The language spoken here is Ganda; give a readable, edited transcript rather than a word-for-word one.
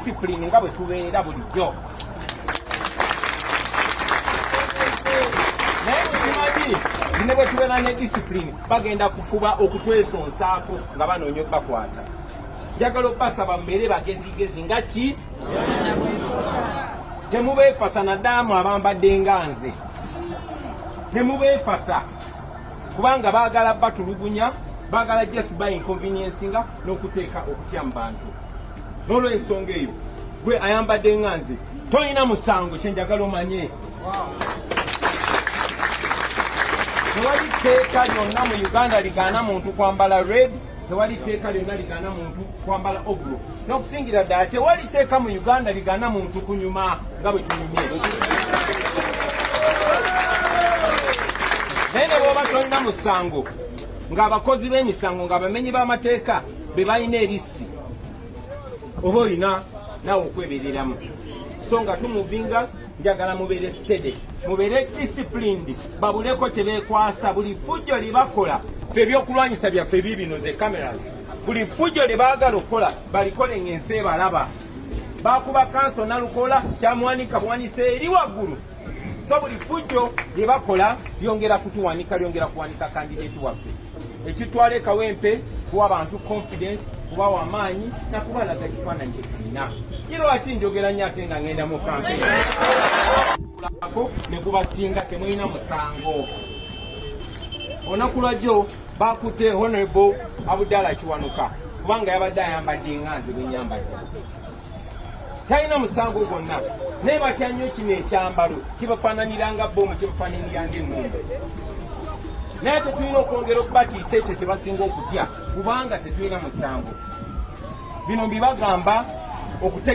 discipline nga bwe tubeera bulijjo. Naye mukimanyi ne bwe tubeera ne discipline bagenda kufuba okutwesonsaako nga banoonya okubakwata. Njagala obbasaba mubeere bagezigezi nga ki? Temubeefasa naddala abambadde nga nze. Temubeefasa kubanga baagala batulugunya, baagala just by inconveniencing n'okuteeka okutya mu bantu. N'olw'ensonga eyo gwe ayambadde nga nze tolina musango kyenjagala omanye. Tewali tteeka lyonna mu Uganda ligaana muntu kwambala red, tewali tteeka lyonna ligaana muntu kwambala ovulo. N'okusingira ddala tewali tteeka mu Uganda ligaana muntu kunyuma nga bwe tunyumye. Naye ne bw'oba tolina musango ng'abakozi b'emisango ng'abamenyi b'amateeka be balina erissi, oba olina naawe okwebereramu. So nga tumuvinga njagala mubeere steady, mubeere disciplined, babuleko kye beekwasa. Buli fujjo lye bakola, ffe ebyokulwanyisa byaffe bibino ze cameras, buli fujjo lye baagala okukola balikole ng'ensi ebalaba. Baakuba kanso nalukola kyamuwanika buwanisa eri waggulu. So buli fujjo lye bakola lyongera kutuwanika, lyongera kuwanika kandidate waffe. Ekitwala Kawempe kuwa abantu confidence, kubawa amaanyi na kubalaga ekifaananyi kye tulina. Lwaki njogera nnyo ate nga ngenda mu campaign ne kubasinga temulina musango. Olunaku lwajjo bakutte Honorable Abdallah Kiwanuka kubanga yabadde ayambadde nga nze bwe nyambadde. Talina musango gwonna, naye batya nnyo kino ekyambalo kibafaananiranga bbomu, kibafaananiranga emmumbe. Naye tetulina okwongera okubatiisa ekyo kye basinga okutya kubanga tetulina musango. Bino mbibagamba okute